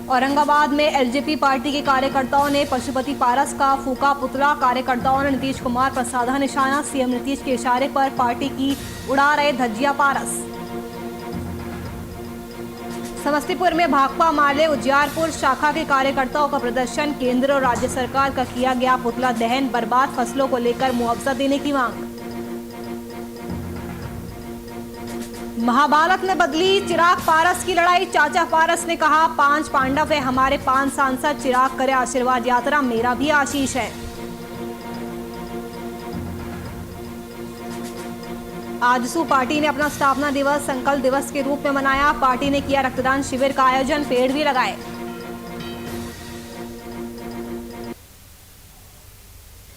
औरंगाबाद में LJP party के कार्यकर्ताओं ने पशुपति पारस का फूका पुतला। कार्यकर्ताओं ने नीतीश कुमार पर साधा निशाना। सीएम नीतीश के इशारे पर पार्टी की उड़ा रहे धज्जिया पारस। समस्तीपुर में भाकपा माले उजियारपुर शाखा के कार्यकर्ताओं का प्रदर्शन। केंद्र और राज्य सरकार का किया गया पुतला दहन। बर्बाद फसलों को लेकर मुआवजा देने की मांग। महाभारत में बदली चिराग पारस की लड़ाई। चाचा पारस ने कहा 5 पांडव है हमारे 5 सांसद। चिराग करे आशीर्वाद यात्रा, मेरा भी आशीष है। आजसू पार्टी ने अपना स्थापना दिवस संकल्प दिवस के रूप में मनाया। पार्टी ने किया रक्तदान शिविर का आयोजन, पेड़ भी लगाए।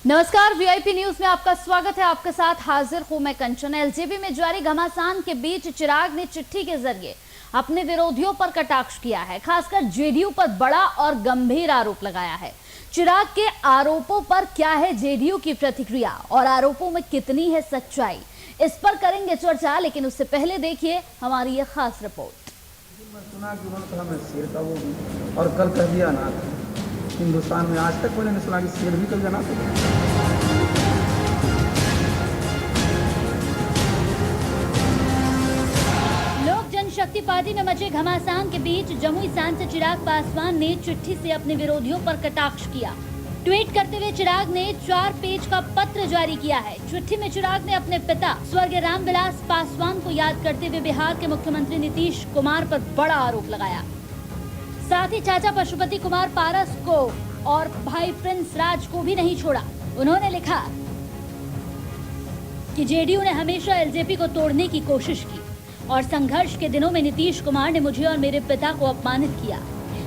नमस्कार, वीआईपी न्यूज में आपका स्वागत है। आपके साथ हाजिर हूं मैं कंचन। एलजेपी में जारी घमासान के बीच चिराग ने चिट्ठी के जरिए अपने विरोधियों पर कटाक्ष किया है। खासकर जेडीयू पर बड़ा और गंभीर आरोप लगाया है। चिराग के आरोपों पर क्या है जेडीयू की प्रतिक्रिया और आरोपों में कितनी है सच्चाई, इस पर करेंगे चर्चा। लेकिन उससे पहले देखिए हमारी ये खास रिपोर्ट। मैं सुना कि उन्होंने कहा मैं शेर का वो भी, और कल कह दिया अनाथ। हिंदुस्तान में आज तक मैंने सुना कि शेर भी कभी अनाथ होता। लोक जनशक्ति पार्टी में मचे घमासान के बीच जमुई सांसद चिराग पासवान ने चिट्ठी से अपने विरोधियों पर कटाक्ष किया। ट्वीट करते हुए चिराग ने 4 पेज का पत्र जारी किया है। चिट्ठी में चिराग ने अपने पिता स्वर्गीय रामविलास पासवान को याद करते हुए बिहार के मुख्यमंत्री नीतीश कुमार पर बड़ा आरोप लगाया। साथ ही चाचा पशुपति कुमार पारस को और भाई प्रिंस राज को भी नहीं छोड़ा। उन्होंने लिखा कि जेडीयू ने हमेशा एलजेपी को तोड़ने की कोशिश की और संघर्ष के दिनों में नीतीश कुमार ने मुझे और मेरे पिता को अपमानित किया,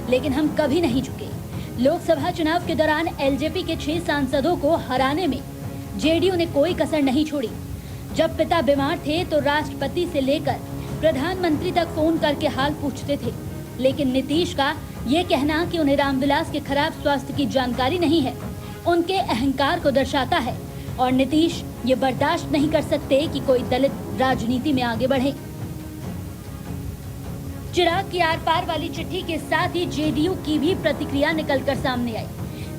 लेकिन हम कभी नहीं झुके। लोकसभा चुनाव के दौरान एलजेपी के 6 सांसदों को हराने में जेडीयू ने कोई कसर नहीं छोड़ी। जब पिता बीमार थे तो राष्ट्रपति से लेकर प्रधानमंत्री तक फोन करके हाल पूछते थे, लेकिन नीतीश का ये कहना कि उन्हें रामविलास के खराब स्वास्थ्य की जानकारी नहीं है, उनके अहंकार को दर्शाता है और नीतीश ये बर्दाश्त नहीं कर सकते कि कोई दलित राजनीति में आगे बढ़े। चिराग की आर पार वाली चिट्ठी के साथ ही जेडीयू की भी प्रतिक्रिया निकलकर सामने आई।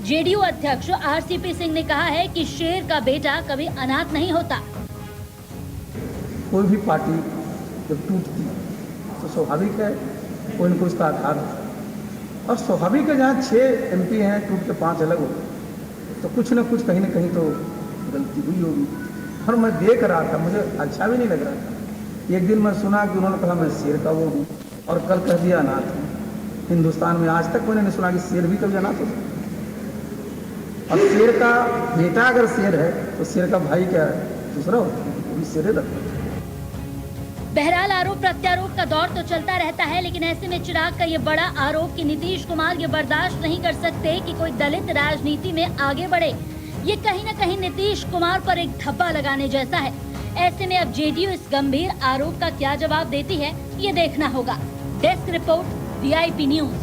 जेडीयू अध्यक्ष आरसीपी सिंह ने कहा है कि शेर का बेटा कभी अनाथ नहीं होता। कोई भी पार्टी जब टूटती तो स्वाभाविक है कोई न कोई उसका आधार होता है, और स्वाभाविक है जहाँ 6 एमपी हैं टूट के 5 अलग हो तो कुछ न कुछ कहीं ना कहीं तो गलती हुई होगी। और मैं देख रहा था, मुझे अच्छा भी नहीं लग रहा था। एक दिन मैं सुना कि उन्होंने कहा मैं शेर का वो हूँ, और कल कह दिया अनाथ। हिंदुस्तान में आज तक मैंने नहीं सुना कि शेर भी कभी अनाथ होता। अब शेर का बेटा अगर शेर है तो शेर का भाई क्या है, दूसरा होता है, वो भी शेर है। बहरहाल आरोप प्रत्यारोप का दौर तो चलता रहता है, लेकिन ऐसे में चिराग का ये बड़ा आरोप कि नीतीश कुमार ये बर्दाश्त नहीं कर सकते कि कोई दलित राजनीति में आगे बढ़े, ये कहीं न कहीं नीतीश कुमार पर एक धब्बा लगाने जैसा है। ऐसे में अब जेडीयू इस गंभीर आरोप का क्या जवाब देती है, ये देखना होगा। Desk report, VIP news.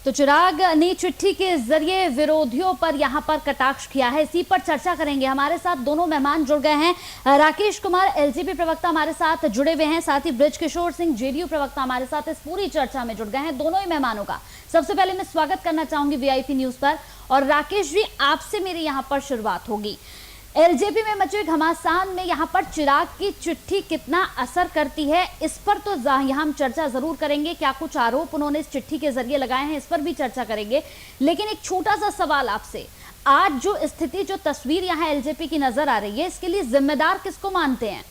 तो चिराग ने चिट्ठी के जरिए विरोधियों पर यहां पर कटाक्ष किया है, इसी पर चर्चा करेंगे। हमारे साथ दोनों मेहमान जुड़ गए हैं। राकेश कुमार एलजेपी प्रवक्ता हमारे साथ जुड़े हुए हैं, साथ ही बृजकिशोर सिंह जेडीयू प्रवक्ता हमारे साथ इस पूरी चर्चा में जुड़ गए हैं। दोनों ही मेहमानों का सबसे पहले मैं स्वागत करना चाहूंगी वीआईपी न्यूज पर। और राकेश जी, आपसे मेरी यहाँ पर शुरुआत होगी। एलजेपी में मचे घमासान में यहाँ पर चिराग की चिट्ठी कितना असर करती है, इस पर तो यहाँ हम चर्चा जरूर करेंगे। क्या कुछ आरोप उन्होंने इस चिट्ठी के जरिए लगाए हैं, इस पर भी चर्चा करेंगे। लेकिन एक छोटा सा सवाल आपसे, आज जो स्थिति, जो तस्वीर यहाँ एलजेपी की नजर आ रही है, इसके लिए जिम्मेदार किसको मानते हैं?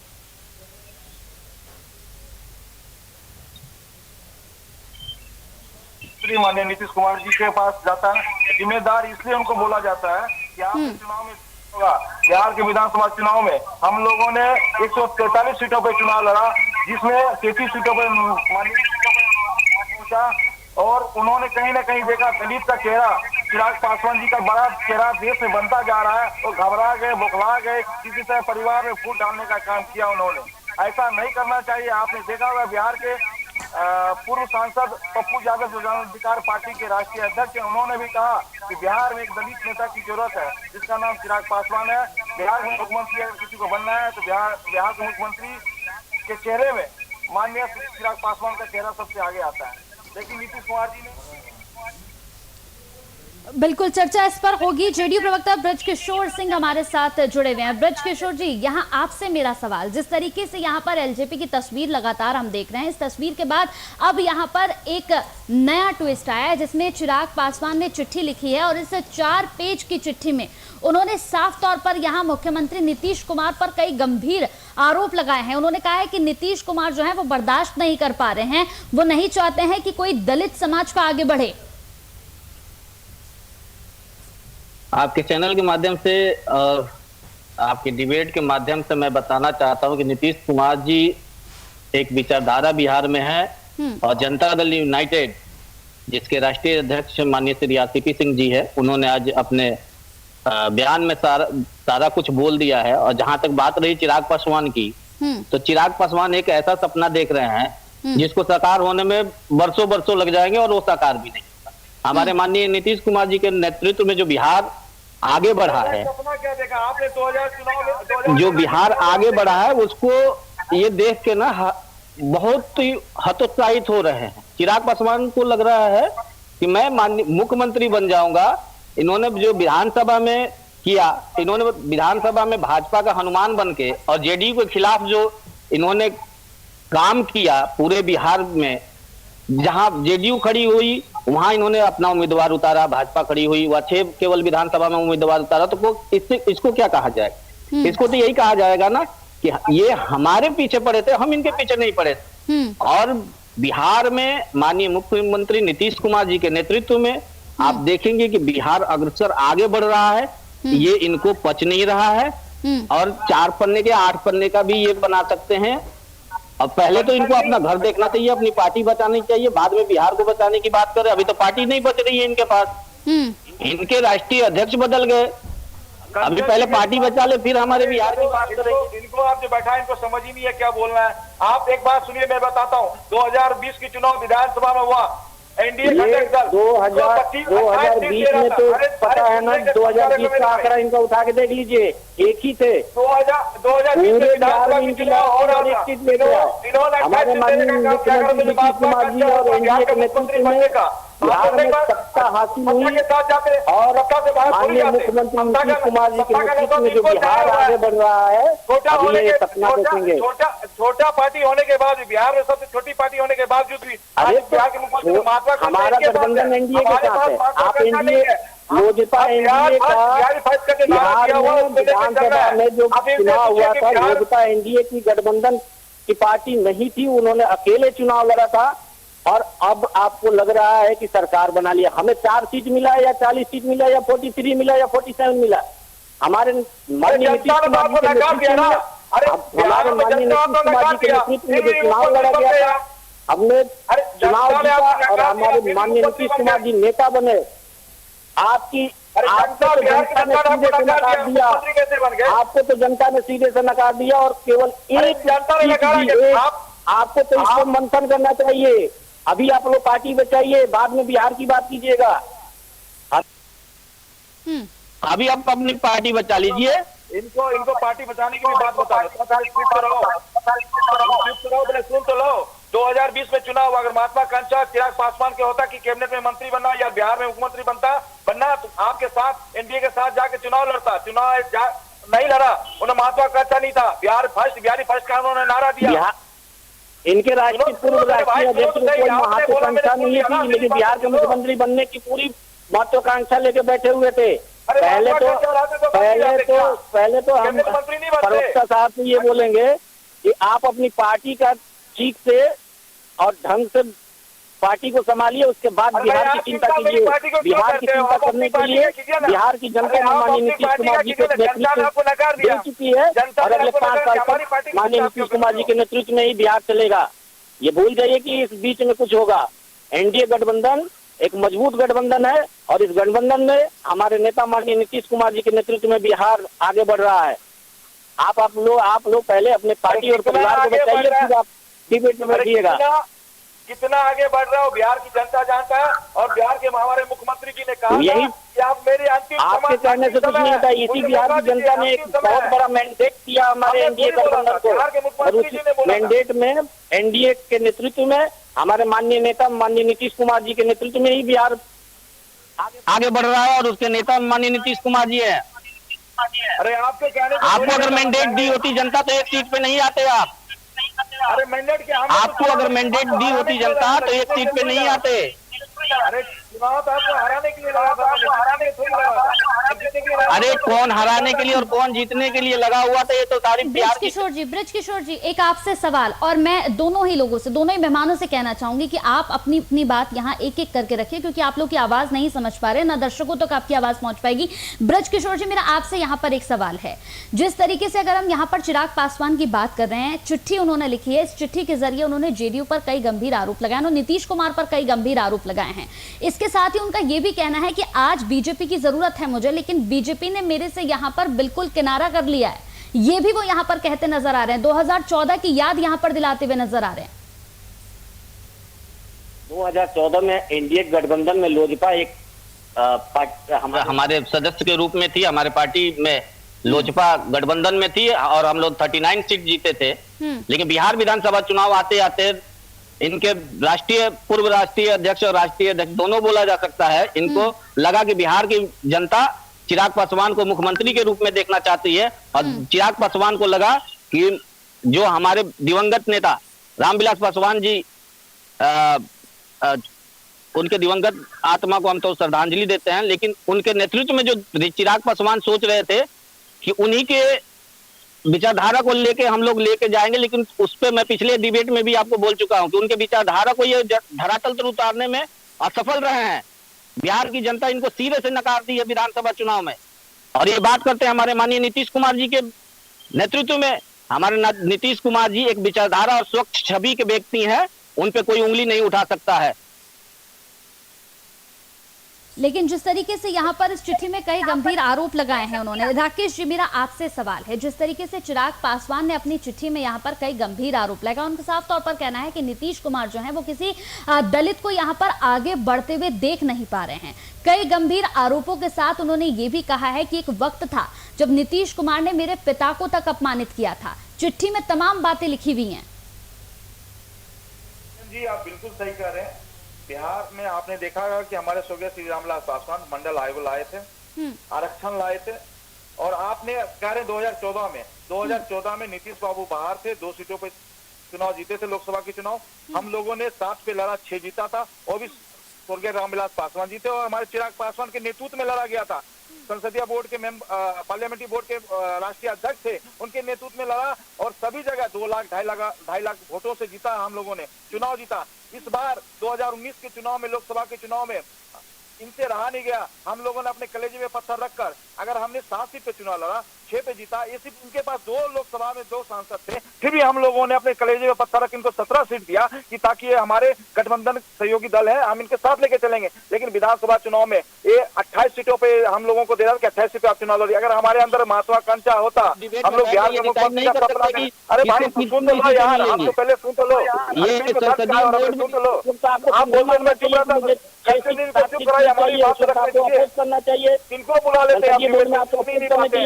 माननीय नीतीश कुमार जी के पास जाता है। जिम्मेदार इसलिए उनको बोला जाता है कि आपके चुनाव में बिहार के विधानसभा चुनाव में हम लोगों ने 143 सीटों पर चुनाव लड़ा, जिसमें 33 सीटों पर पहुंचा, और उन्होंने कहीं ना कहीं देखा दलित का चेहरा, चिराग पासवान जी का बड़ा चेहरा देश में बनता जा रहा है, और घबरा गए, बौखला गए, किसी तरह परिवार में फूट डालने का काम किया उन्होंने। ऐसा नहीं करना चाहिए। आपने देखा होगा बिहार के पूर्व सांसद पप्पू यादव जो जन अधिकार पार्टी के राष्ट्रीय अध्यक्ष हैं, उन्होंने भी कहा कि बिहार में एक दलित नेता की जरूरत है जिसका नाम चिराग पासवान है। बिहार में मुख्यमंत्री अगर किसी को बनना है तो बिहार के मुख्यमंत्री के चेहरे में माननीय चिराग पासवान का चेहरा सबसे आगे आता है। लेकिन नीतीश कुमार जी ने बिल्कुल चर्चा इस पर होगी। जेडीयू प्रवक्ता ब्रजकिशोर सिंह हमारे साथ जुड़े हुए हैं। ब्रजकिशोर जी, यहां आपसे मेरा सवाल, जिस तरीके से यहां पर एलजेपी की तस्वीर लगातार हम देख रहे हैं, इस तस्वीर के बाद अब यहां पर एक नया ट्विस्ट आया है जिसमें चिराग पासवान ने चिट्ठी लिखी है और इस 4 पेज की चिट्ठी में उन्होंने साफ तौर पर यहां मुख्यमंत्री नीतीश कुमार पर कई गंभीर आरोप लगाए हैं। उन्होंने कहा है कि नीतीश कुमार जो है वो बर्दाश्त नहीं कर पा रहे हैं, वो नहीं चाहते हैं कि कोई दलित समाज का आगे बढ़े। आपके चैनल के माध्यम से और आपके डिबेट के माध्यम से मैं बताना चाहता हूं कि नीतीश कुमार जी एक विचारधारा बिहार में है और जनता दल यूनाइटेड जिसके राष्ट्रीय अध्यक्ष माननीय श्री आरसीपी सिंह जी है, उन्होंने आज अपने बयान में सारा कुछ बोल दिया है। और जहां तक बात रही चिराग पासवान की, तो चिराग पासवान एक ऐसा सपना देख रहे हैं जिसको साकार होने में वर्षों वर्षों लग जाएंगे और वो साकार भी नहीं होगा। हमारे माननीय नीतीश कुमार जी के नेतृत्व में जो बिहार आगे बढ़ा है, आपने 2000 चुनाव में जो बिहार आगे बढ़ा है, उसको ये देख के ना बहुत ही हतोत्साहित हो रहे हैं। चिराग पासवान को लग रहा है कि मैं मुख्यमंत्री बन जाऊंगा। इन्होंने जो विधानसभा में किया, इन्होंने विधानसभा में भाजपा का हनुमान बन के और जेडीयू के खिलाफ जो इन्होंने काम किया पूरे बिहार में, जहां जेडीयू खड़ी हुई वहां इन्होंने अपना उम्मीदवार उतारा, भाजपा खड़ी हुई वह 6 केवल विधानसभा में उम्मीदवार उतारा। तो इसको क्या कहा जाए? इसको तो यही कहा जाएगा ना कि ये हमारे पीछे पड़े थे, हम इनके पीछे नहीं पड़े थे। और बिहार में माननीय मुख्यमंत्री नीतीश कुमार जी के नेतृत्व में आप देखेंगे कि बिहार अग्रसर आगे बढ़ रहा है। ये इनको पच नहीं रहा है और 4 पन्ने के 8 पन्ने का भी ये बना सकते हैं। अब पहले तो इनको अपना घर देखना चाहिए, अपनी पार्टी बचानी चाहिए, बाद में बिहार को बचाने की बात करें। अभी तो पार्टी नहीं बच रही है इनके पास, इनके राष्ट्रीय अध्यक्ष बदल गए। अभी पहले पार्टी बचा ले, फिर हमारे बिहार की बात करेंगे। इनको आप जो बैठा है इनको समझ ही नहीं है क्या बोलना है। आप एक बात सुनिए, मैं बताता हूँ। 2020 की चुनाव विधानसभा में हुआ, एनडीए का 2020 में तो पता है ना, 2020 का आंकड़ा इनका उठा के देख लीजिए, एक ही थे। 2020 में विधानसभा की चुनाव हो रहा था। हमारे माननीय मुख्यमंत्री नीतीश कुमार जी और एनडीए के नेतृत्व में बिहार में सत्ता हासिल हुई और माननीय मुख्यमंत्री नीतीश कुमार जी के नेतृत्व में जो बिहार आगे बढ़ रहा है, अभी ये सपना देखेंगे। छोटा पार्टी होने के बाद, बिहार में सबसे छोटी पार्टी होने के बावजूद भी हमारा गठबंधन एनडीए के साथ है। आप एनडीए लोजपा एनडीए का बिहार में विधानसभा में जो चुनाव हुआ था, लोजपा एनडीए की गठबंधन की पार्टी नहीं थी, उन्होंने अकेले चुनाव लड़ा था। और अब आपको लग रहा है कि सरकार बना लिया। हमें 4 सीट मिला या 40 सीट मिला या 43 मिला या 47 मिला, हमारे माननीय नीतीश कुमार जी के नेतृत्व में, हमारे माननीय नीतीश कुमार जी के नेतृत्व में जो चुनाव लड़ा गया था, हमने चुनाव जीता और हमारे माननीय नीतीश कुमार जी नेता बने। आपको तो जनता ने सीधे से नकार दिया, आपको तो जनता ने सीधे से नकार दिया और केवल एक आपको तो इसको मंथन करना चाहिए। अभी आप लोग पार्टी बचाइए, बाद में बिहार की बात कीजिएगा। अभी आप अपनी पार्टी बचा लीजिए। इनको पार्टी बचाने की भी बात बता सुन तो लो। 2020 में चुनाव, अगर महत्वाकांक्षा चिराग पासवान के होता कि कैबिनेट में मंत्री बनना या बिहार में मुख्यमंत्री बनना, तो आपके साथ एनडीए के साथ जाके चुनाव लड़ता। चुनाव नहीं लड़ा, उन्हें महत्वाकांक्षा नहीं था। बिहारी फर्स्ट का उन्होंने नारा दिया। इनके राष्ट्रीय पूर्व राष्ट्रीय अध्यक्ष को कोई महत्वाकांक्षा नहीं थी, लेकिन बिहार के मुख्यमंत्री बनने की पूरी महत्वाकांक्षा लेके बैठे हुए थे। पहले तो हम प्रवक्ता साहब से ये बोलेंगे कि आप अपनी पार्टी का ठीक से और ढंग से पार्टी को संभालिए, उसके बाद बिहार की चिंता कीजिए। बिहार की चिंता करने के लिए बिहार की जनता ने माननीय नीतीश कुमार जी के नेतृत्व दे चुकी है और अगले 5 साल तक माननीय नीतीश कुमार जी के नेतृत्व में ही बिहार चलेगा। ये भूल जाइए कि इस बीच में कुछ होगा। एनडीए गठबंधन एक मजबूत गठबंधन है और इस गठबंधन में हमारे नेता माननीय नीतीश कुमार जी के नेतृत्व में बिहार आगे बढ़ रहा है। आप लोग पहले अपने पार्टी और परिवार को बचाइए, फिर आप डिबेट में बैठिएगा। कितना आगे बढ़ रहा हो बिहार की जनता जानता है। और बिहार के हमारे मुख्यमंत्री जी ने कहा यही कि आप मेरे अंतिम आपके कहने से कुछ नहीं होता। इसी बिहार की जनता ने एक बहुत बड़ा मैंडेट दिया हमारे एनडीए गठबंधन को, और उस मैंडेट में एनडीए के नेतृत्व में हमारे माननीय नेता माननीय नीतीश कुमार जी के नेतृत्व में ही बिहार आगे बढ़ रहा है और उसके नेता माननीय नीतीश कुमार जी है। अरे आपके कहने आपको अगर मैंडेट दी होती जनता तो एक सीट पे नहीं आते आप। अरे मैंडेट क्या, आपको अगर मैंडेट दी होती जनता तो एक सीट पे नहीं आते। अरे चुनाव तो आपको हराने के लिए लगा था, हराने थोड़ी लगा था, जीतने के लिए लगा था। अरे कौन हराने के लिए और कौन जीतने के लिए लगा हुआ था, ये तो सारी बिहार की। ब्रिज किशोर जी एक आपसे सवाल, और मैं दोनों ही लोगों से, दोनों ही मेहमानों से कहना चाहूंगी कि आप अपनी अपनी बात यहाँ एक एक करके रखिए, क्योंकि आप लोग की आवाज नहीं समझ पा रहे, ना दर्शकों तक आपकी आवाज पहुंच पाएगी। ब्रिज किशोर जी, मेरा आपसे यहाँ पर एक सवाल है। जिस तरीके से अगर हम यहाँ पर चिराग पासवान की बात कर रहे हैं, चिट्ठी उन्होंने लिखी है, इस चिट्ठी के जरिए उन्होंने जेडीयू पर कई गंभीर आरोप लगाए और नीतीश कुमार पर कई गंभीर आरोप लगाए हैं। इसके साथ ही उनका यह भी कहना है कि आज बीजेपी की जरूरत है मुझे, लेकिन बीजेपी ने मेरे से यहां पर बिल्कुल किनारा कर लिया है। ये भी वो यहां पर कहते नजर आ रहे हैं, 2014 की याद यहां पर दिलाते हुए नजर आ रहे हैं। 2014 में एनडीए गठबंधन में लोजपा एक हमारे सदस्य के रूप में थी, हमारे पार्टी में लोजपा गठबंधन में थी और हम लोग 39 सीट जीते थे। लेकिन बिहार विधानसभा चुनाव आते आते इनके पूर्व राष्ट्रीय अध्यक्ष और राष्ट्रीय अध्यक्ष दोनों बोला जा सकता है, इनको लगा कि बिहार की जनता चिराग पासवान को मुख्यमंत्री के रूप में देखना चाहती है। और चिराग पासवान को लगा कि जो हमारे दिवंगत नेता रामविलास पासवान जी, उनके दिवंगत आत्मा को हम तो श्रद्धांजलि देते हैं, लेकिन उनके नेतृत्व में जो चिराग पासवान सोच रहे थे कि उन्हीं के विचारधारा को लेके हम लोग लेके जाएंगे, लेकिन उस पर मैं पिछले डिबेट में भी आपको बोल चुका हूं कि उनके विचारधारा को ये धरातल पर उतारने में असफल रहे हैं। बिहार की जनता इनको सिरे से नकारती है विधानसभा चुनाव में। और ये बात करते हैं हमारे माननीय नीतीश कुमार जी के नेतृत्व में। हमारे नीतीश कुमार जी एक विचारधारा और स्वच्छ छवि के व्यक्ति हैं, उन पे कोई उंगली नहीं उठा सकता है। लेकिन जिस तरीके से यहाँ पर इस चिट्ठी में कई गंभीर आरोप लगाए हैं उन्होंने, राकेश जी मेरा आपसे सवाल है, जिस तरीके से चिराग पासवान ने अपनी चिट्ठी में यहाँ पर कई गंभीर आरोप लगाए, उनका साफ तौर पर कहना है कि नीतीश कुमार जो है वो किसी दलित को यहाँ पर आगे बढ़ते हुए देख नहीं पा रहे हैं। कई गंभीर आरोपों के साथ उन्होंने ये भी कहा है कि एक वक्त था जब नीतीश कुमार ने मेरे पिता को तक अपमानित किया था। चिट्ठी में तमाम बातें लिखी हुई हैं। जी आप बिल्कुल सही कह रहे हैं। बिहार में आपने देखा होगा कि हमारे स्वर्गीय श्री रामविलास पासवान मंडल आयोग लाए थे, आरक्षण लाए थे। और आपने कह रहे 2014 में नीतीश बाबू बाहर थे, 2 सीटों पे चुनाव जीते थे, लोकसभा के चुनाव। हम लोगों ने 7 पे लड़ा, 6 जीता था, और भी स्वर्गीय रामविलास पासवान जीते और हमारे चिराग पासवान के नेतृत्व में लड़ा गया था। संसदीय बोर्ड के पार्लियामेंट्री बोर्ड के राष्ट्रीय अध्यक्ष थे, उनके नेतृत्व में लड़ा और सभी जगह 2 लाख 2.5 लाख वोटों से जीता हम लोगों ने, चुनाव जीता। इस बार 2019 के चुनाव में, लोकसभा के चुनाव में इनसे रहा नहीं गया। हम लोगों ने अपने कलेजे में पत्थर रखकर, अगर हमने 7 सीट पे चुनाव लड़ा, 6 पे जीता, ये सिर्फ इनके पास 2 लोकसभा में 2 सांसद थे, फिर भी हम लोगों ने अपने कलेजे में पत्थर रख इनको 17 सीट दिया कि ताकि ये हमारे गठबंधन सहयोगी दल है, हम इनके साथ लेके चलेंगे। लेकिन विधानसभा चुनाव में ये 28 सीटों पे हम लोगों को दे रहा था कि 28 सीट पे आप चुनाव लड़िए। अगर हमारे अंदर महत्वाकांक्षा होता, हम लोग बिहार में मुख्यमंत्री का सपना नहीं। अरे भाई सुन तो लो यार, आप तो पहले सुन तो लो, सुन तो लो। आप बोल मैं चुप रहा था, चुप कराइए, हमारी बात अपोज करना चाहिए। किनको बुला लेते हैं?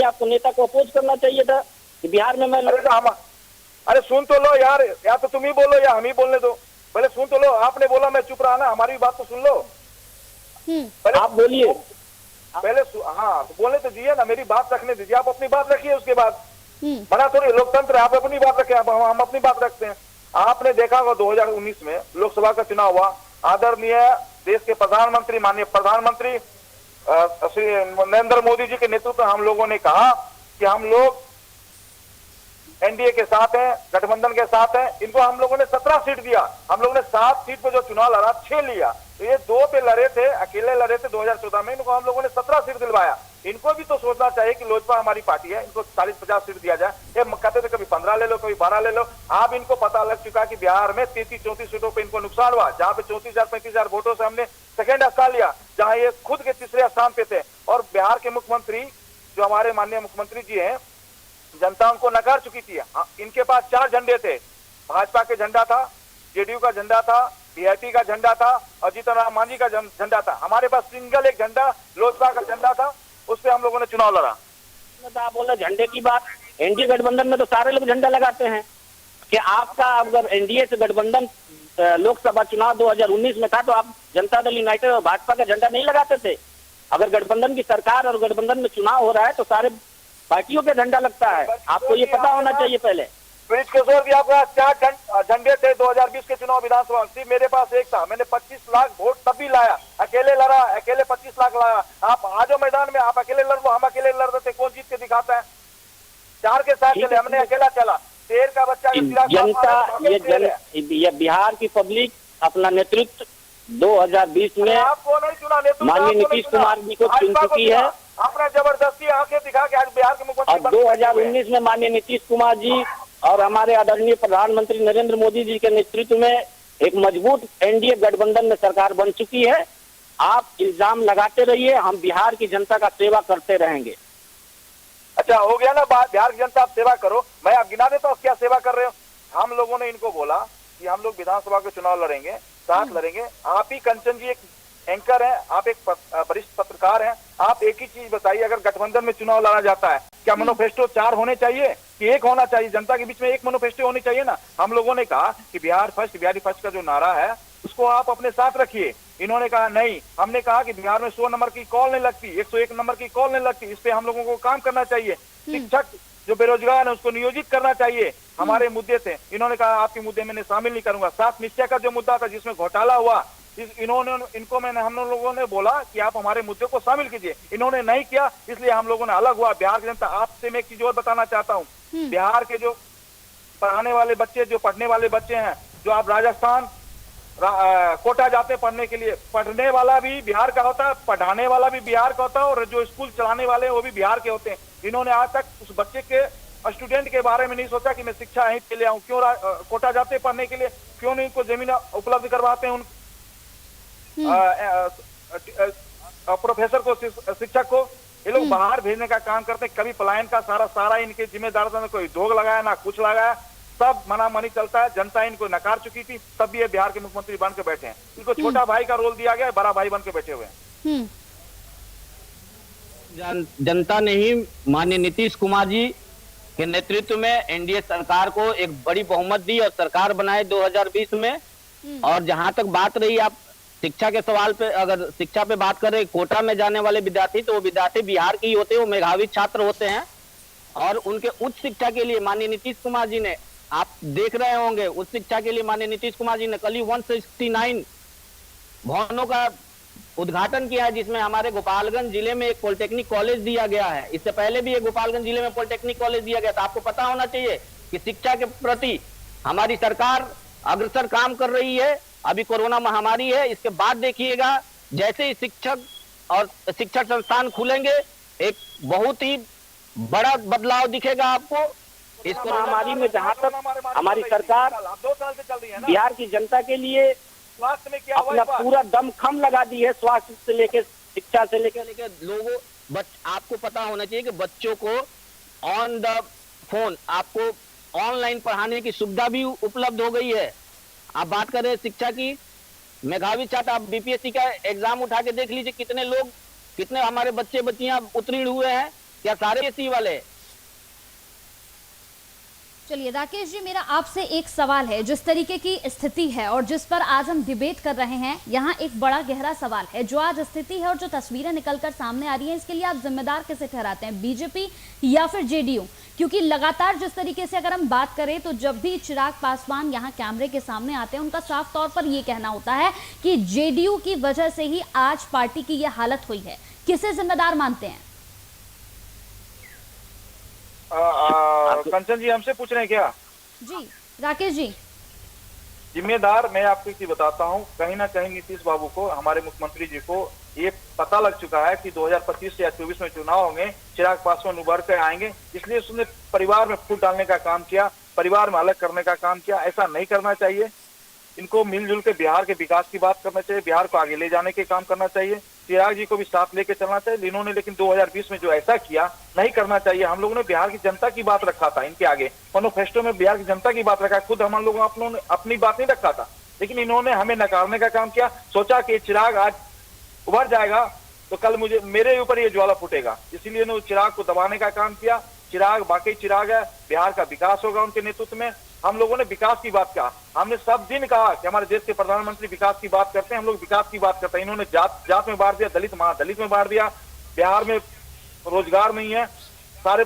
आपको नेता को अपोज करना चाहिए था कि बिहार में मैं अरे सुन तो लो यार, या तो तुम ही बोलो या हम ही बोलने दो। पहले सुन तो लो, आपने बोला मैं चुप रहा ना, हमारी बात तो सुन लो। पहले आप बोलिए, पहले हाँ तो बोलने तो दिए ना, मेरी बात रखने दीजिए। आप अपनी बात रखिए, उसके बाद बना थोड़ी लोकतंत्र, आप अपनी बात रखें, हम अपनी बात रखते हैं। आपने देखा होगा 2019 में लोकसभा का चुनाव हुआ, आदरणीय देश के प्रधानमंत्री, माननीय प्रधानमंत्री श्री नरेंद्र मोदी जी के नेतृत्व में हम लोगों ने कहा कि हम लोग एनडीए के साथ हैं, गठबंधन के साथ हैं। इनको हम लोगों ने 17 सीट दिया, हम लोगों ने 7 सीट पे जो चुनाव लड़ा 6 लिया। तो ये 2 पे लड़े थे, अकेले लड़े थे 2014 में, इनको हम लोगों ने 17 सीट दिलवाया। इनको भी तो सोचना चाहिए कि लोजपा हमारी पार्टी है, इनको 40-50 सीट दिया जाए। ये कहते थे कभी 15 ले लो, कभी 12 ले लो। आप इनको पता लग चुका कि बिहार में 33-34 सीटों पे इनको नुकसान हुआ, जहाँ पे 34,000-35,000 वोटों से हमने सेकेंड स्थान लिया, जहाँ ये खुद के तीसरे स्थान पे थे। और बिहार के मुख्यमंत्री जो हमारे माननीय मुख्यमंत्री जी हैं, जनता उनको नकार चुकी थी। इनके पास 4 झंडे थे, भाजपा के झंडा था, जेडीयू का झंडा था, बीआईपी का झंडा था और जीतन राम मांझी का झंडा था। हमारे पास सिंगल एक झंडा लोजपा का झंडा था, उस पर हम लोगों ने चुनाव लड़ा। तो आप बोले झंडे की बात, एनडीए गठबंधन में तो सारे लोग झंडा लगाते हैं कि आपका अगर एनडीए से गठबंधन लोकसभा चुनाव 2019 में था तो आप जनता दल यूनाइटेड और भाजपा का झंडा नहीं लगाते थे। अगर गठबंधन की सरकार और गठबंधन में चुनाव हो रहा है तो सारे पार्टियों का झंडा लगता है, आपको ये पता होना चाहिए पहले। ब्रिज किशोर जी, आपके पास 4 झंडे थे 2020 के चुनाव विधानसभा, सिर्फ मेरे पास एक था। मैंने 25 लाख वोट तब भी लाया, अकेले लड़ा, अकेले 25 लाख लाया। आप आ जाओ मैदान में, आप अकेले लड़ लो, हम अकेले लड़ रहे थे, कौन जीत के दिखाता है? 4 के साथ चले, हमने अकेला चला। 13 का बच्चा जनता ये बिहार की पब्लिक अपना नेतृत्व 2020 में आपको नहीं चुना, माननीय नीतीश कुमार जी को चुन चुकी है। आपने जबरदस्ती आंखें दिखा के आज बिहार के मुख्यमंत्री। और 2019 में माननीय नीतीश कुमार जी और हमारे आदरणीय प्रधानमंत्री नरेंद्र मोदी जी के नेतृत्व में एक मजबूत एनडीए गठबंधन में सरकार बन चुकी है। आप इल्जाम लगाते रहिए, हम बिहार की जनता का सेवा करते रहेंगे। अच्छा हो गया ना बात, बिहार की जनता आप सेवा करो। मैं आप गिना देता हूँ क्या सेवा कर रहे हो। हम लोगों ने इनको बोला कि हम लोग विधानसभा के चुनाव लड़ेंगे, साथ लड़ेंगे। आप ही कंचन जी एक एंकर हैं, आप एक वरिष्ठ पत्रकार हैं, आप एक ही चीज बताइए, अगर गठबंधन में चुनाव लड़ा जाता है क्या मैनिफेस्टो 4 होने चाहिए कि 1 होना चाहिए? जनता के बीच में एक मैनिफेस्टो होनी चाहिए ना। हम लोगों ने कहा कि बिहार फर्स्ट, बिहारी फर्स्ट का जो नारा है उसको आप अपने साथ रखिए। इन्होंने कहा नहीं, हमने कहा कि बिहार में 100 नंबर की कॉल नहीं लगती, 101 नंबर की कॉल नहीं लगती, इस पे हम लोगों को काम करना चाहिए। शिक्षक जो बेरोजगार है उसको नियोजित करना चाहिए, हमारे मुद्दे थे। इन्होंने कहा आपके मुद्दे मैंने शामिल नहीं करूंगा। 7 निश्चय का जो मुद्दा था जिसमें घोटाला हुआ, हम लोगों ने बोला कि आप हमारे मुद्दे को शामिल कीजिए, इन्होंने नहीं किया, इसलिए हम लोगों ने अलग हुआ। बिहार की जनता, आपसे मैं एक चीज और बताना चाहता हूँ, बिहार के जो पढ़ाने वाले बच्चे, जो पढ़ने वाले बच्चे हैं, जो आप राजस्थान कोटा जाते पढ़ने के लिए, पढ़ने वाला भी बिहार का होता है, पढ़ाने वाला भी बिहार का होता है, और जो स्कूल चलाने वाले हैं वो भी बिहार के होते हैं। इन्होंने आज तक उस बच्चे के, स्टूडेंट के बारे में नहीं सोचा कि मैं शिक्षा यहीं पे ले आऊं। क्यों कोटा जाते पढ़ने के लिए, क्यों नहीं उनको जमीन उपलब्ध करवाते हैं उन प्रोफेसर को, शिक्षक को? ये लोग बाहर भेजने का काम करते हैं। कभी पलायन का सारा इनके जिम्मेदार था, कोई धोख लगाया ना कुछ लगाया, सब मना मनी चलता है। जनता इनको नकार चुकी थी, तब भी ये बिहार के मुख्यमंत्री बन के बैठे हैं। इनको छोटा भाई का रोल दिया गया, बड़ा भाई बन के बैठे हुए हैं। जनता ने ही माननीय नीतीश कुमार जी के नेतृत्व में एनडीए सरकार को एक बड़ी बहुमत दी और सरकार बनाए 2020 में। और जहां तक बात रही आप शिक्षा के सवाल पे, अगर शिक्षा पे बात करें, कोटा में जाने वाले विद्यार्थी, तो वो विद्यार्थी बिहार के ही होते हैं, वो मेधावी छात्र होते हैं। और उनके उच्च शिक्षा के लिए माननीय नीतीश कुमार जी ने, आप देख रहे होंगे, उच्च शिक्षा के लिए माननीय नीतीश कुमार जी ने कल ही 169 भवनों का उद्घाटन किया है, जिसमें हमारे गोपालगंज जिले में एक पॉलिटेक्निक कॉलेज दिया गया है। इससे पहले भी एक गोपालगंज जिले में पॉलिटेक्निक कॉलेज दिया गया था। आपको पता होना चाहिए कि शिक्षा के प्रति हमारी सरकार अग्रसर काम कर रही है। अभी कोरोना महामारी है, इसके बाद देखिएगा जैसे ही शिक्षक और शिक्षण संस्थान खुलेंगे, एक बहुत ही बड़ा बदलाव दिखेगा आपको। इस महामारी में जहां तक हमारी सरकार 2 साल से चल रही है ना, बिहार की जनता के लिए स्वास्थ्य में क्या अपना पूरा दमखम लगा दी है, स्वास्थ्य से लेकर शिक्षा से लेकर लोगों, आपको पता होना चाहिए कि बच्चों को ऑन द फोन आपको ऑनलाइन पढ़ाने की सुविधा भी उपलब्ध हो गई है। आप बात करें शिक्षा की, मेधावी छात्र, आप बीपीएससी का एग्जाम उठा के देख लीजिए, कितने लोग, कितने हमारे बच्चे बच्चियां उत्तीर्ण हुए हैं, क्या सारे एससी वाले? चलिए राकेश जी, मेरा आपसे एक सवाल है। जिस तरीके की स्थिति है और जिस पर आज हम डिबेट कर रहे हैं, यहाँ एक बड़ा गहरा सवाल है। जो आज स्थिति है और जो तस्वीरें निकलकर सामने आ रही हैं, इसके लिए आप जिम्मेदार किसे ठहराते हैं, बीजेपी या फिर जेडीयू? क्योंकि लगातार जिस तरीके से अगर हम बात करें तो जब भी चिराग पासवान यहाँ कैमरे के सामने आते हैं, उनका साफ तौर पर ये कहना होता है कि जेडीयू की वजह से ही आज पार्टी की ये हालत हुई है। किसे जिम्मेदार मानते हैं? कंचन जी हमसे पूछ रहे हैं क्या? जी राकेश जी। जिम्मेदार मैं आपको एक चीज बताता हूँ, कहीं ना कहीं नीतीश बाबू को, हमारे मुख्यमंत्री जी को ये पता लग चुका है कि 2025 या 24 में चुनाव होंगे, चिराग पासवान उभर कर आएंगे, इसलिए उसने परिवार में फूट डालने का काम किया, परिवार में अलग करने का काम किया। ऐसा नहीं करना चाहिए। इनको मिलजुल के बिहार के विकास की बात करना चाहिए, बिहार को आगे ले जाने के काम करना चाहिए। चिराग जी को भी साथ लेके चलना चाहिए। इन्होंने लेकिन 2020 में जो ऐसा किया नहीं करना चाहिए। हम लोगों ने बिहार की जनता की बात रखा था इनके आगे, मैनिफेस्टो में बिहार की जनता की बात रखा, खुद हम लोगों ने अपनी बात नहीं रखा था, लेकिन इन्होंने हमें नकारने का काम किया। सोचा कि चिराग आज उभर जाएगा तो कल मेरे ऊपर ये ज्वाला फूटेगा, इसीलिए इन्होंने चिराग को दबाने का काम किया। चिराग वाकई चिराग है, बिहार का विकास होगा उनके नेतृत्व में। हम लोगों ने विकास की बात कहा, हमने सब दिन कहा कि हमारे देश के प्रधानमंत्री विकास की बात करते हैं, हम लोग विकास की बात करते हैं। इन्होंने जात में बांट दिया, दलित महादलित में बांट दिया। बिहार में रोजगार नहीं है, सारे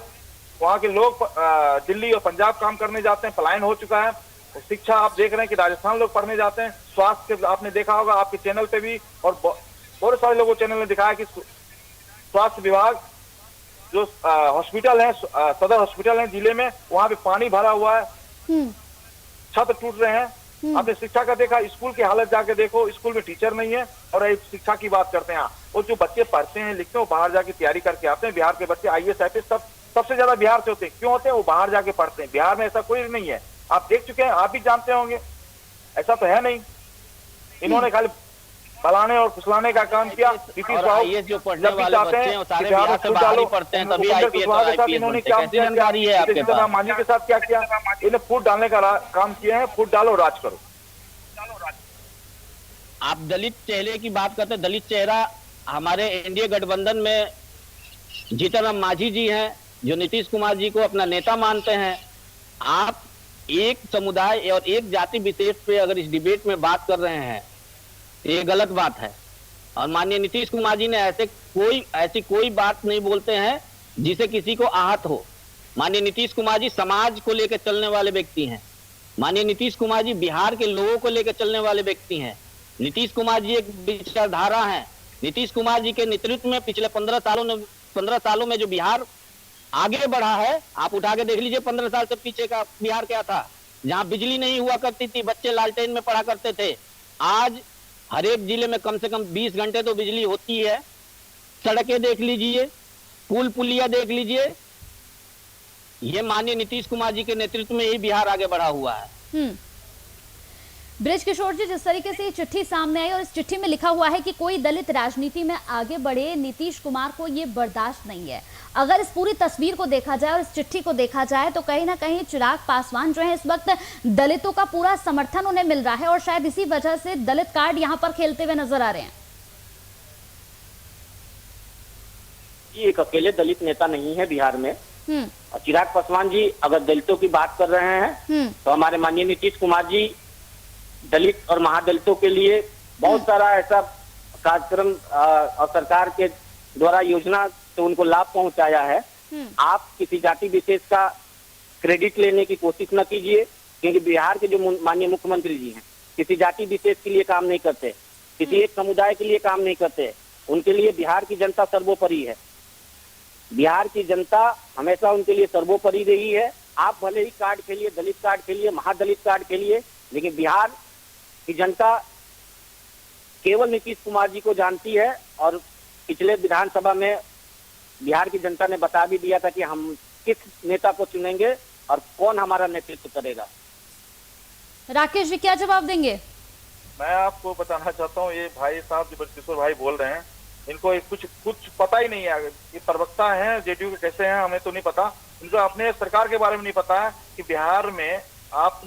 वहां के लोग दिल्ली और पंजाब काम करने जाते हैं, पलायन हो चुका है। शिक्षा आप देख रहे हैं कि राजस्थान लोग पढ़ने जाते हैं। स्वास्थ्य आपने देखा होगा आपके चैनल पे भी, और बहुत सारे लोगों चैनल ने दिखाया कि स्वास्थ्य विभाग जो हॉस्पिटल है, सदर हॉस्पिटल है जिले में, वहां पे पानी भरा हुआ है, छत टूट रहे हैं। आपने शिक्षा का देखा, स्कूल की हालत जाके देखो, स्कूल में टीचर नहीं है और शिक्षा की बात करते हैं। और जो बच्चे पढ़ते हैं लिखते हैं वो बाहर जाके तैयारी करके आते हैं। बिहार के बच्चे IAS IPS सबसे ज्यादा बिहार से होते हैं। क्यों होते हैं? वो बाहर जाके पढ़ते हैं। बिहार में ऐसा कोई नहीं है, आप देख चुके हैं, आप भी जानते होंगे, ऐसा तो है नहीं। इन्होंने खाली भलाने और फुसलाने का काम किया। ये जो पढ़ने वाले बच्चे हैं सारे बिहार से बाहर ही पढ़ते हैं, तभी IPS और IPS इन्होंने बनते हैं। कैसी जानकारी है आपके पास? मांझी के साथ क्या किया? इन्हें फूट डालने का काम किया है। फूट डालो, राज करो। आप दलित चेहरे की बात करते हैं, दलित चेहरा हमारे NDA गठबंधन में जीतन राम मांझी जी हैं, जो नीतीश कुमार जी को अपना नेता मानते हैं। आप एक समुदाय और एक जाति विशेष पे अगर इस डिबेट में बात कर रहे हैं, ये गलत बात है। और माननीय नीतीश कुमार जी ने ऐसी कोई बात नहीं बोलते हैं जिसे किसी को आहत हो। माननीय नीतीश कुमार जी समाज को लेकर चलने वाले व्यक्ति हैं। माननीय नीतीश कुमार जी बिहार के लोगों को लेकर चलने वाले व्यक्ति हैं। नीतीश कुमार जी एक विचारधारा है। नीतीश कुमार जी के नेतृत्व में पिछले 15 सालों में जो बिहार आगे बढ़ा है, आप उठा के देख लीजिए 15 साल से पीछे का बिहार क्या था, जहां बिजली नहीं हुआ करती थी, बच्चे लालटेन में पढ़ा करते थे। आज हर एक जिले में कम से कम 20 घंटे तो बिजली होती है। सड़कें देख लीजिए, पुल पुलिया देख लीजिए। ये माननीय नीतीश कुमार जी के नेतृत्व में ही बिहार आगे बढ़ा हुआ है। ब्रिज किशोर जी, जिस तरीके से ये चिट्ठी सामने आई और इस चिट्ठी में लिखा हुआ है कि कोई दलित राजनीति में आगे बढ़े, नीतीश कुमार को ये बर्दाश्त नहीं है। अगर इस पूरी तस्वीर को देखा जाए और इस चिट्ठी को देखा जाए तो कहीं ना कहीं चिराग पासवान जो है इस वक्त दलितों का पूरा समर्थन उन्हें मिल रहा है और शायद इसी वजह से दलित कार्ड यहाँ पर खेलते हुए नजर आ रहे हैं। एक अकेले दलित नेता नहीं है बिहार में। और चिराग पासवान जी अगर दलितों की बात कर रहे हैं तो हमारे माननीय नीतीश कुमार जी दलित और महादलितों के लिए बहुत सारा ऐसा कार्यक्रम और सरकार के द्वारा योजना तो उनको लाभ पहुंचाया है। आप किसी जाति विशेष का क्रेडिट लेने की कोशिश न कीजिए, क्योंकि बिहार के जो माननीय मुख्यमंत्री जी हैं किसी जाति विशेष के लिए काम नहीं करते, किसी एक समुदाय के लिए काम नहीं करते। उनके लिए बिहार की जनता सर्वोपरि है। बिहार की जनता हमेशा उनके लिए सर्वोपरि रही है। आप भले ही कार्ड खेलिए, दलित कार्ड खेलिए, महादलित कार्ड खेलिए, लेकिन बिहार की जनता केवल नीतीश कुमार जी को जानती है। और पिछले विधानसभा में बिहार की जनता ने बता भी दिया था कि हम किस नेता को चुनेंगे और कौन हमारा नेतृत्व करेगा। राकेश जी क्या जवाब देंगे? मैं आपको बताना चाहता हूँ, ये भाई साहब जो किशोर भाई बोल रहे हैं, इनको कुछ पता ही नहीं है। ये प्रवक्ता हैं JDU के, कैसे हैं हमें तो नहीं पता। इनको अपने सरकार के बारे में नहीं पता है कि बिहार में आप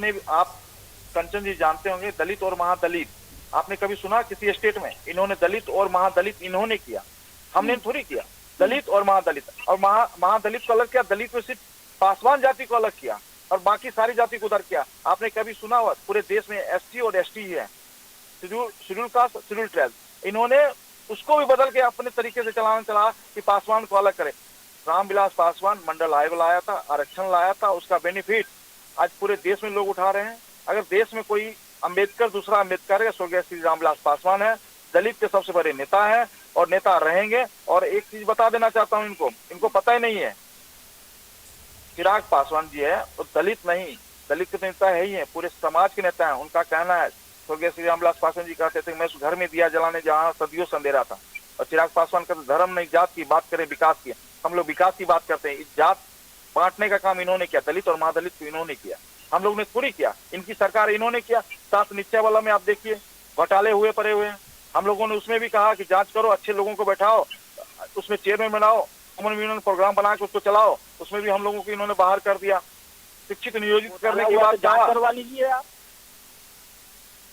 कंचन जी जानते होंगे, दलित और महादलित आपने कभी सुना किसी स्टेट में? इन्होंने दलित और महादलित इन्होंने किया, हमने थोड़ी किया। दलित और महादलित, और महादलित को अलग किया, दलित को सिर्फ पासवान जाति को अलग किया और बाकी सारी जाति को उधर किया। आपने कभी सुना हुआ पूरे देश में ST और ST ही है, शेड्यूल कास्ट, शेड्यूल ट्राइब। इन्होंने उसको भी बदल के अपने तरीके से चला कि पासवान को अलग करे। रामविलास पासवान मंडल आयोग लाया था, आरक्षण लाया था, उसका बेनिफिट आज पूरे देश में लोग उठा रहे हैं। अगर देश में कोई अंबेडकर, दूसरा अंबेडकर है, स्वर्गीय श्री रामविलास पासवान है, दलित के सबसे बड़े नेता है और नेता रहेंगे। और एक चीज बता देना चाहता हूं, इनको पता ही नहीं है, चिराग पासवान जी है वो दलित नहीं, दलित के नेता है ही है, पूरे समाज के नेता है। उनका कहना है, स्वर्गीय श्री रामविलास पासवान जी कहते थे मैं उस घर में दिया जलाने जहाँ सदियों से अंधेरा था। और चिराग पासवान का धर्म नहीं, जात की बात करें, विकास की। हम लोग विकास की बात करते हैं। इस जात बांटने का काम इन्होंने किया, दलित और महादलित को इन्होंने किया, हम लोग ने थोड़ी किया। इनकी सरकार इन्होंने किया। 7 निश्चय वाला में आप देखिए घोटाले हुए पड़े हुए हैं। हम लोगों ने उसमें भी कहा कि जांच करो, अच्छे लोगों को बैठाओ, उसमें चेयरमैन बनाओ, कॉमन यूनियन प्रोग्राम बना के उसको चलाओ, उसमें भी हम लोगों को इन्होंने बाहर कर दिया। शिक्षित नियोजित करने की बात जांच करवा लीजिए आप।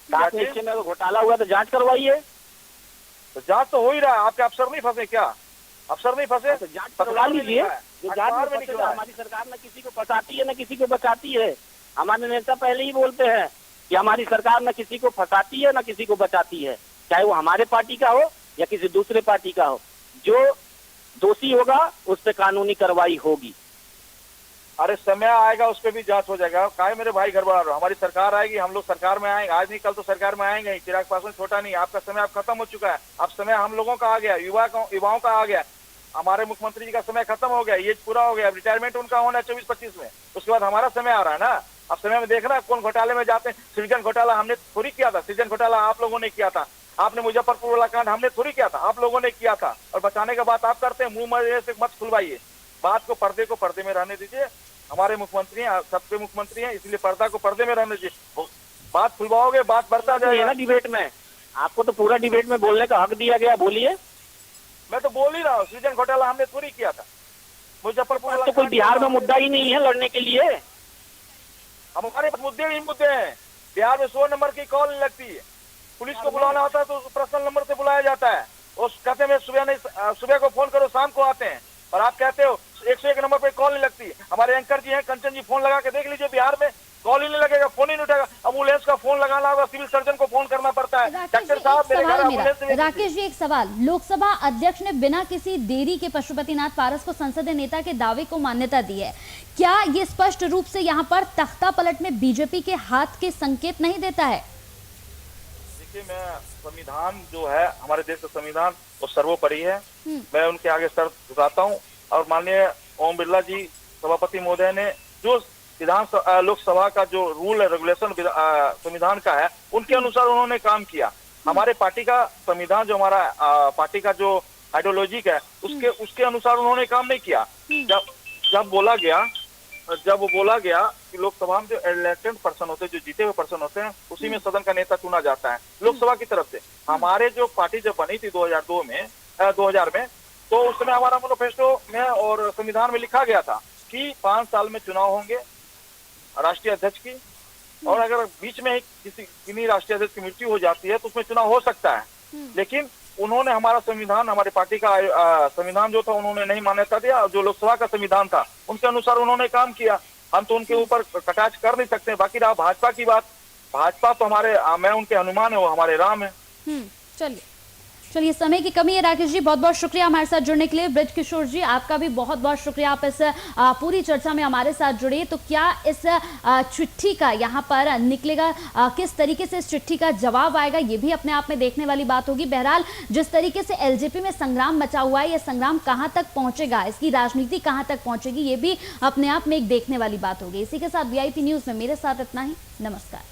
में घोटाला हुआ तो जांच करवाइए। तो जांच तो हो ही रहा है, आपके अफसर नहीं फंसे क्या? अफसर नहीं फंसे तो जांच करवा लीजिए। जो जांच में फंसेगा, हमारी सरकार न किसी को फंसाती है न किसी को बचाती है। हमारे नेता पहले ही बोलते हैं कि हमारी सरकार न किसी को फंसाती है न किसी को बचाती है, चाहे वो हमारे पार्टी का हो या किसी दूसरे पार्टी का हो। जो दोषी होगा उस पर कानूनी कार्रवाई होगी। अरे समय आएगा, उस पर भी जांच हो जाएगा। काहे मेरे भाई घर बढ़ा रहे हो? हमारी सरकार आएगी, हम लोग सरकार में आएंगे, आज नहीं कल तो सरकार में आएंगे। चिराग पासवान छोटा नहीं, आपका समय अब खत्म हो चुका है। अब समय हम लोगों का आ गया, युवाओं का आ गया। हमारे मुख्यमंत्री जी का समय खत्म हो गया, ये पूरा हो गया। रिटायरमेंट उनका होना है 24-25 में, उसके बाद हमारा समय आ रहा है ना। अब समय में देखना कौन घोटाले में जाते हैं। सृजन घोटाला हमने थोड़ी किया था, सृजन घोटाला आप लोगों ने किया था। आपने मुजफ्फरपुर वाला कांड हमने थोड़ी किया था, आप लोगों ने किया था। और बचाने का बात आप करते हैं, मुंह में से मत खुलवाइए। बात को पर्दे में रहने दीजिए। हमारे मुख्यमंत्री हैं, सबके मुख्यमंत्री हैं, इसलिए पर्दा को पर्दे में रहने दीजिए। बात खुलवाओगे, बात बढ़ता जाएगा ना डिबेट में। आपको तो पूरा डिबेट में बोलने का हक दिया गया, बोलिए। मैं तो बोल ही रहा हूँ, सृजन घोटाला हमने थोड़ी किया था। मुजफ्फरपुर तो कोई बिहार में मुद्दा ही नहीं है लड़ने के लिए। हमारे मुद्दे ही मुद्दे हैं। बिहार में 100 नंबर की कॉल नहीं लगती है। पुलिस को बुलाना होता है तो पर्सनल नंबर से बुलाया जाता है। और कहते हैं सुबह को फोन करो, शाम को आते हैं। और आप कहते हो 101 नंबर पे कॉल नहीं लगती। हमारे एंकर जी हैं, कंचन जी, फोन लगा के देख लीजिए, बिहार में कॉल ही नहीं लगेगा, फोन ही नहीं उठेगा। एम्बुलेंस का फोन लगाना होगा, सिविल सर्जन को फोन करना पड़ता है। डॉक्टर साहब मेरे घर एम्बुलेंस। राकेश जी, एक सवाल। लोकसभा अध्यक्ष ने बिना किसी देरी के पशुपतिनाथ पारस को संसदीय नेता के दावे को मान्यता दी है। क्या ये स्पष्ट रूप से यहाँ पर तख्ता पलट में बीजेपी के हाथ के संकेत नहीं देता है? देखिए, मैं संविधान जो है, हमारे देश का संविधान, वो सर्वोपरि है। मैं उनके आगे सर झुकाता हूँ। और माननीय ओम बिरला जी सभापति महोदय ने जो लोकसभा का जो रूल है, रेगुलेशन संविधान का है, उनके अनुसार उन्होंने काम किया। हमारे पार्टी का संविधान, जो हमारा पार्टी का जो आइडियोलॉजिक है, उसके अनुसार उन्होंने काम नहीं किया। जब वो बोला गया कि लोकसभा में जो इलेक्टेड पर्सन होते हैं, जो जीते हुए पर्सन होते हैं, उसी में सदन का नेता चुना जाता है लोकसभा की तरफ से। हमारे जो पार्टी जब बनी थी 2000 में, तो उस समय हमारा मैनिफेस्टो में और संविधान में लिखा गया था कि 5 साल में चुनाव होंगे राष्ट्रीय अध्यक्ष की। और अगर बीच में किसी राष्ट्रीय अध्यक्ष की मृत्यु हो जाती है तो उसमें चुनाव हो सकता है। लेकिन उन्होंने हमारा संविधान, हमारे पार्टी का संविधान जो था, उन्होंने नहीं मान्यता दिया। जो लोकसभा का संविधान था, उनके अनुसार उन्होंने काम किया। हम तो उनके ऊपर कटाक्ष कर नहीं सकते। बाकी रहा भाजपा की बात, भाजपा तो मैं उनके हनुमान है, वो हमारे राम है। चलिए, समय की कमी है। राकेश जी, बहुत बहुत शुक्रिया हमारे साथ जुड़ने के लिए। ब्रज किशोर जी, आपका भी बहुत बहुत शुक्रिया, आप इस पूरी चर्चा में हमारे साथ जुड़े। तो क्या इस चिट्ठी का यहाँ पर निकलेगा, किस तरीके से इस चिट्ठी का जवाब आएगा, ये भी अपने आप में देखने वाली बात होगी। बहरहाल, जिस तरीके से एलजेपी में संग्राम मचा हुआ है, ये संग्राम कहाँ तक पहुंचेगा, इसकी राजनीति कहाँ तक पहुंचेगी, ये भी अपने आप में एक देखने वाली बात होगी। इसी के साथ VIP न्यूज में मेरे साथ इतना ही। नमस्कार।